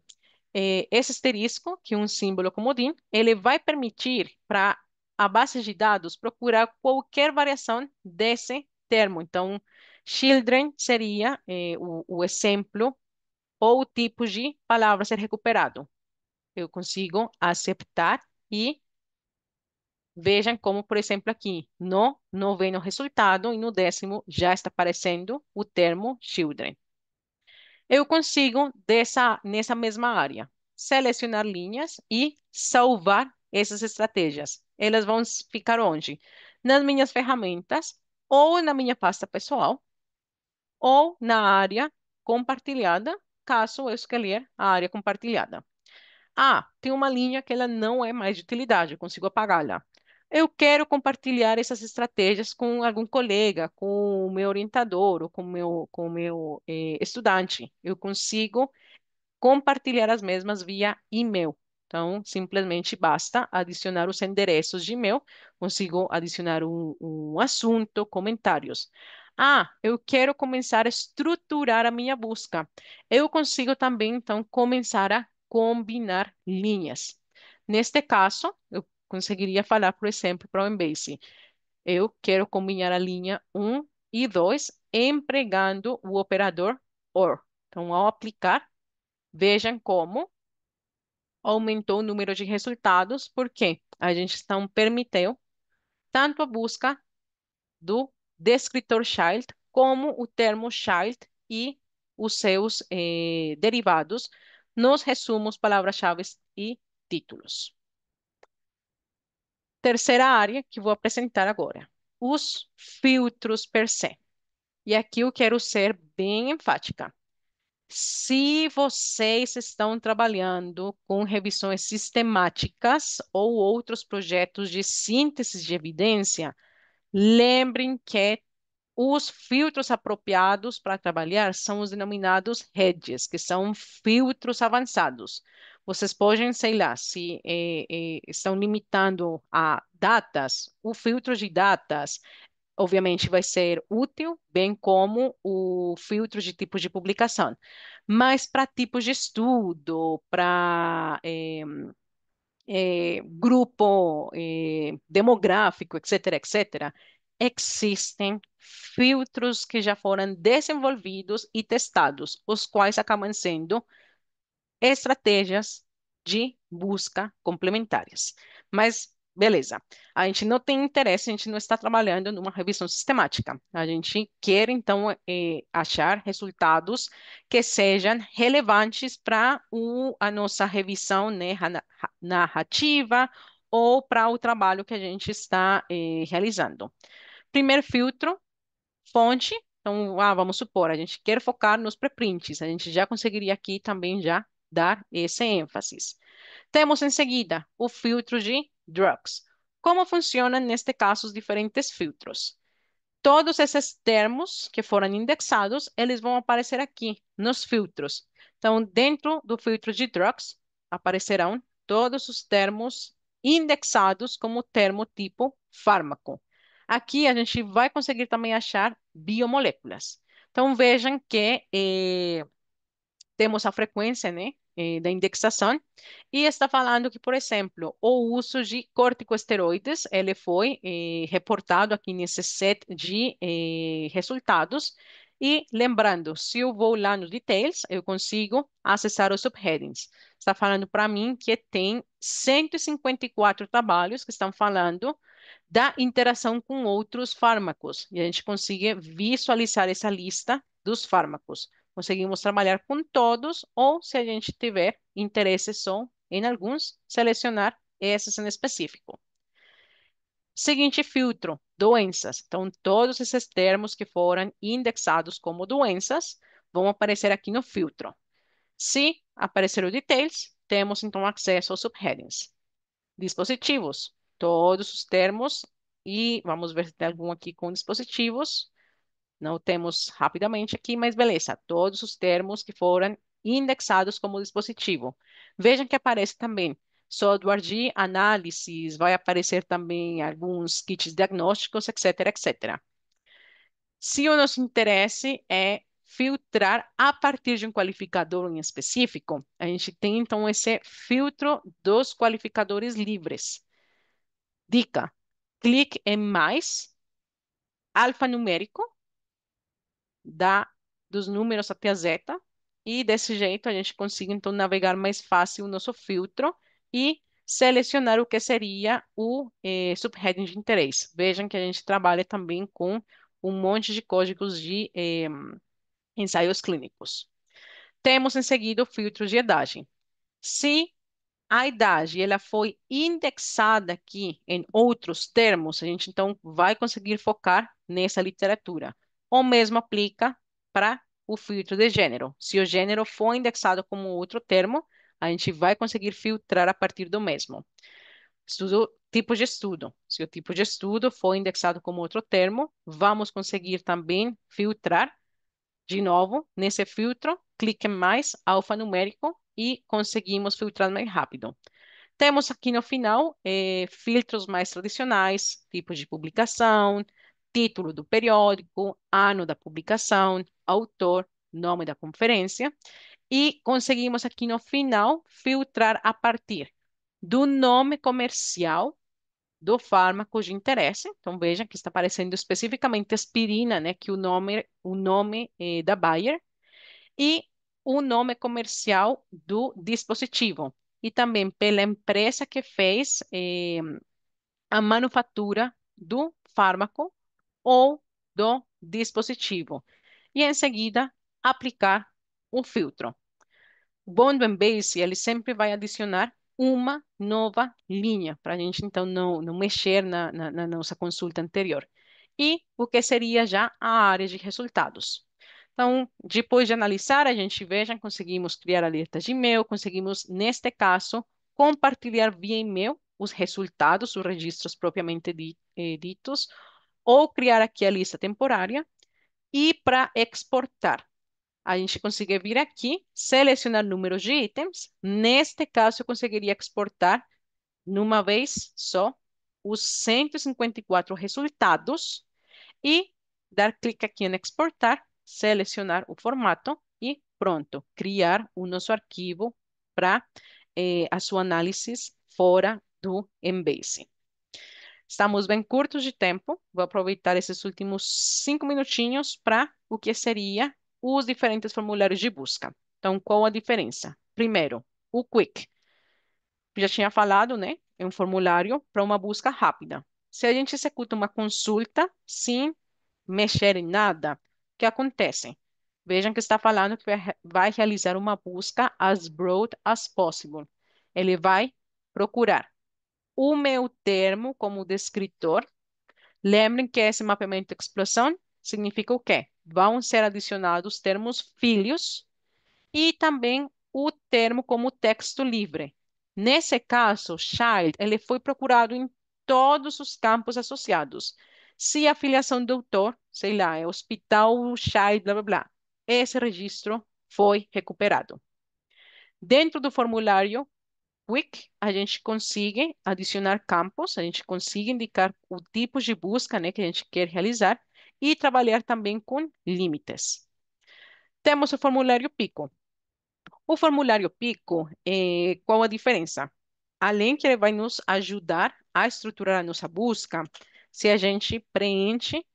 Esse asterisco, que é um símbolo comodim, ele vai permitir para a base de dados procurar qualquer variação desse termo. Então, children seria o exemplo ou o tipo de palavra a ser recuperado. Eu consigo aceptar e vejam como, por exemplo, aqui no noveno resultado e no décimo já está aparecendo o termo children. Eu consigo nessa mesma área selecionar linhas e salvar essas estratégias. Elas vão ficar onde? Nas minhas ferramentas, ou na minha pasta pessoal, ou na área compartilhada, caso eu escolher a área compartilhada. Tem uma linha que ela não é mais de utilidade, eu consigo apagá-la. Eu quero compartilhar essas estratégias com algum colega, com o meu orientador ou com o meu estudante. Eu consigo compartilhar as mesmas via e-mail. Então, simplesmente basta adicionar os endereços de e-mail, consigo adicionar um assunto, comentários. Eu quero começar a estruturar a minha busca. Eu consigo também, então, começar a combinar linhas. Neste caso, eu conseguiria falar, por exemplo, para o Embase. Eu quero combinar a linha um e 2 empregando o operador OR. Então, ao aplicar, vejam como aumentou o número de resultados, porque a gente então permitiu tanto a busca do descritor child como o termo child e os seus derivados nos resumos, palavras-chave e títulos. Terceira área que vou apresentar agora, os filtros per se. E aqui eu quero ser bem enfática. Se vocês estão trabalhando com revisões sistemáticas ou outros projetos de síntese de evidência, lembrem que os filtros apropriados para trabalhar são os denominados hedges, que são filtros avançados. Vocês podem, sei lá, se estão limitando a datas, o filtro de datas obviamente vai ser útil, bem como o filtro de tipos de publicação. Mas para tipos de estudo, para grupo demográfico, etc., etc., existem filtros que já foram desenvolvidos e testados, os quais acabam sendo estratégias de busca complementares. Mas, beleza, a gente não tem interesse, a gente não está trabalhando numa revisão sistemática. A gente quer, então, achar resultados que sejam relevantes para a nossa revisão, né, narrativa ou para o trabalho que a gente está realizando. Primeiro filtro, fonte. Então, vamos supor, a gente quer focar nos preprints, a gente já conseguiria aqui também já dar esse ênfase. Temos em seguida o filtro de drugs. Como funcionam neste caso os diferentes filtros? Todos esses termos que foram indexados, eles vão aparecer aqui nos filtros. Então, dentro do filtro de drugs, aparecerão todos os termos indexados como termo tipo fármaco. Aqui a gente vai conseguir também achar biomoléculas. Então, vejam que temos a frequência, né, da indexação, e está falando que, por exemplo, o uso de corticosteroides, ele foi reportado aqui nesse set de resultados, e lembrando, se eu vou lá nos details, eu consigo acessar os subheadings. Está falando para mim que tem 154 trabalhos que estão falando da interação com outros fármacos, e a gente consegue visualizar essa lista dos fármacos. Conseguimos trabalhar com todos, ou se a gente tiver interesse só em alguns, selecionar esses em específico. Seguinte filtro, doenças. Então, todos esses termos que foram indexados como doenças vão aparecer aqui no filtro. Se aparecer o details, temos então acesso aos subheadings. Dispositivos. todos os termos e vamos ver se tem algum aqui com dispositivos. Não temos rapidamente aqui, mas beleza. Todos os termos que foram indexados como dispositivo. Vejam que aparece também software de análises, vai aparecer também alguns kits diagnósticos, etc, etc. Se o nosso interesse é filtrar a partir de um qualificador em específico, a gente tem então esse filtro dos qualificadores livres. Dica: clique em mais, alfanumérico, da, dos números até a zeta, e desse jeito a gente consegue então navegar mais fácil o nosso filtro e selecionar o que seria o subheading de interesse. Vejam que a gente trabalha também com um monte de códigos de ensaios clínicos. Temos em seguida o filtro de idade. Se a idade ela foi indexada aqui em outros termos, a gente então vai conseguir focar nessa literatura. O mesmo aplica para o filtro de gênero. Se o gênero for indexado como outro termo, a gente vai conseguir filtrar a partir do mesmo. Tipo de estudo. Se o tipo de estudo for indexado como outro termo, vamos conseguir também filtrar de novo nesse filtro, clique mais alfanumérico e conseguimos filtrar mais rápido. Temos aqui no final filtros mais tradicionais, tipo de publicação, título do periódico, ano da publicação, autor, nome da conferência, e conseguimos aqui no final filtrar a partir do nome comercial do fármaco de interesse. Então veja que está aparecendo especificamente aspirina, né, que o nome da Bayer e o nome comercial do dispositivo. E também pela empresa que fez a manufatura do fármaco ou do dispositivo. E em seguida, aplicar o filtro. O Bond and Base, ele sempre vai adicionar uma nova linha, para a gente então não mexer na nossa consulta anterior. E o que seria já a área de resultados. Então, depois de analisar, a gente veja, conseguimos criar alertas de e-mail, conseguimos, neste caso, compartilhar via e-mail os resultados, os registros propriamente ditos, ou criar aqui a lista temporária, e para exportar. A gente consegue vir aqui, selecionar números de itens. Neste caso, eu conseguiria exportar, numa vez só, os 154 resultados e dar clique aqui em exportar, selecionar o formato e pronto, criar o nosso arquivo para a sua análise fora do Embase. Estamos bem curtos de tempo, vou aproveitar esses últimos 5 minutinhos para o que seria os diferentes formulários de busca. Então, qual a diferença? Primeiro, o Quick. Já tinha falado, né? É um formulário para uma busca rápida. Se a gente executa uma consulta sem mexer em nada, o que acontece? Vejam que está falando que vai realizar uma busca as broad as possible. Ele vai procurar o meu termo como descritor. Lembrem que esse mapeamento de explosão significa o quê? Vão ser adicionados termos filhos e também o termo como texto livre. Nesse caso, child, ele foi procurado em todos os campos associados. Se a filiação do autor, sei lá, é hospital, child, blá, blá, blá, esse registro foi recuperado. Dentro do formulário Quick, a gente consegue adicionar campos, a gente consegue indicar o tipo de busca, né, que a gente quer realizar e trabalhar também com limites. Temos o formulário Pico. O formulário Pico, qual a diferença? Além que ele vai nos ajudar a estruturar a nossa busca, se a gente preenche,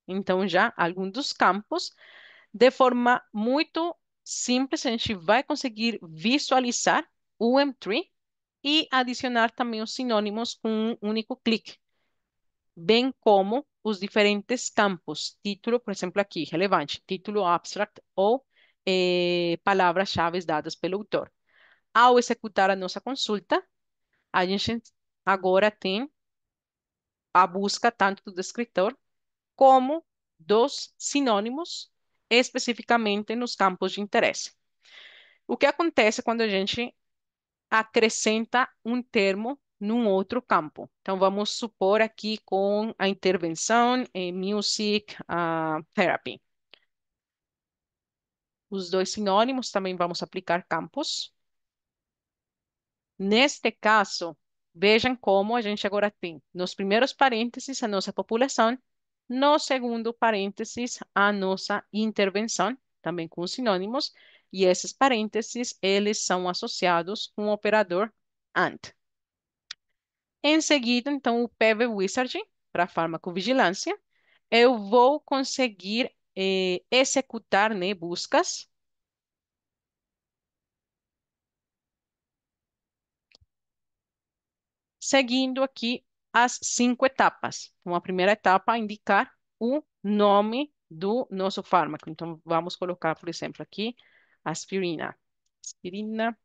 então, já algum dos campos, de forma muito simples, a gente vai conseguir visualizar o M3 e adicionar também os sinônimos com um único clique, bem como os diferentes campos, título, por exemplo, aqui, relevante, título abstract ou palavras-chave dadas pelo autor. Ao executar a nossa consulta, a gente agora tem a busca tanto do descritor como dos sinônimos, especificamente nos campos de interesse. O que acontece quando a gente acrescenta um termo num outro campo. Então, vamos supor aqui com a intervenção em Music Therapy. Os dois sinônimos também vamos aplicar campos. Neste caso, vejam como a gente agora tem, nos primeiros parênteses, a nossa população, no segundo parênteses, a nossa intervenção, também com sinônimos, e esses parênteses, eles são associados com o operador AND. Em seguida, então, o PV Wizard, para farmacovigilância, eu vou conseguir executar, né, buscas seguindo aqui as 5 etapas. Então, a primeira etapa é indicar o nome do nosso fármaco. Então, vamos colocar, por exemplo, aqui, aspirina. Aspirina,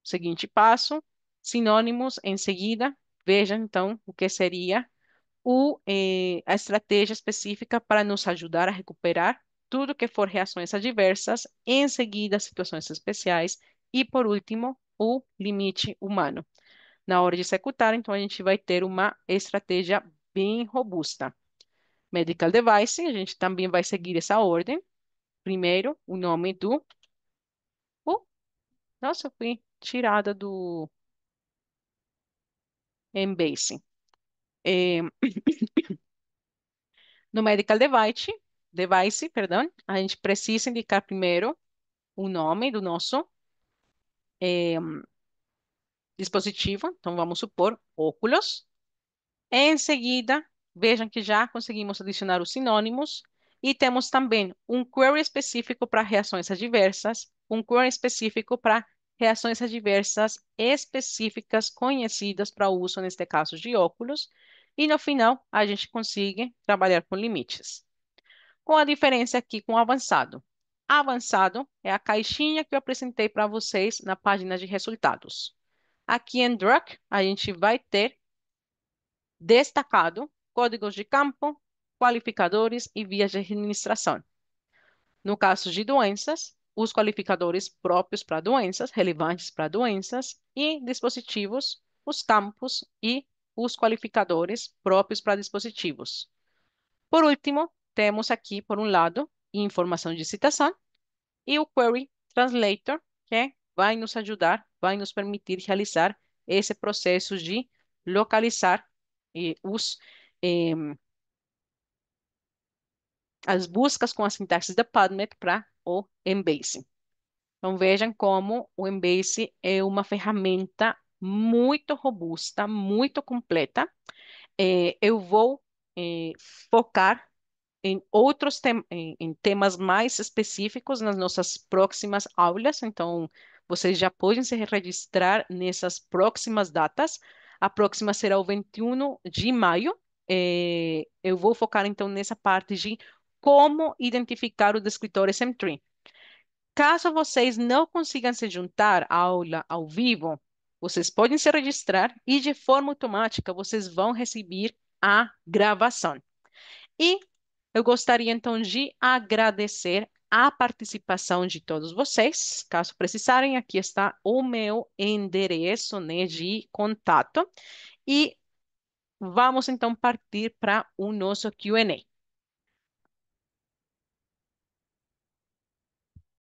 seguinte passo, sinônimos em seguida. Veja, então, o que seria a estratégia específica para nos ajudar a recuperar tudo que for reações adversas, em seguida, situações especiais e, por último, o limite humano. Na hora de executar, então, a gente vai ter uma estratégia bem robusta. Medical device, a gente também vai seguir essa ordem. Primeiro, o nome do. Oh, nossa, eu fui tirada do Embase. É, no medical device, perdão, a gente precisa indicar primeiro o nome do nosso é, dispositivo. Então, vamos supor óculos. Em seguida, vejam que já conseguimos adicionar os sinônimos e temos também um query específico para reações adversas, um query específico para reações adversas específicas conhecidas para uso, neste caso, de óculos. E no final, a gente consegue trabalhar com limites. Com a diferença aqui com o avançado. Avançado é a caixinha que eu apresentei para vocês na página de resultados. Aqui em Drug, a gente vai ter destacado códigos de campo, qualificadores e vias de administração. No caso de doenças, os qualificadores próprios para doenças, relevantes para doenças, e dispositivos, os campos e os qualificadores próprios para dispositivos. Por último, temos aqui, por um lado, informação de citação e o Query Translator, que vai nos ajudar, vai nos permitir realizar esse processo de localizar os, eh, as buscas com a sintaxe da PubMed para o Embase. Então, vejam como o Embase é uma ferramenta muito robusta, muito completa. Eu vou focar em outros em temas mais específicos nas nossas próximas aulas. Então, vocês já podem se registrar nessas próximas datas. A próxima será o 21 de maio. Eu vou focar, então, nessa parte de como identificar o descritor SM3. Caso vocês não consigam se juntar à aula ao vivo, vocês podem se registrar e, de forma automática, vocês vão receber a gravação. E eu gostaria então de agradecer a participação de todos vocês. Caso precisarem, aqui está o meu endereço, né, de contato. E vamos então partir para o nosso Q&A.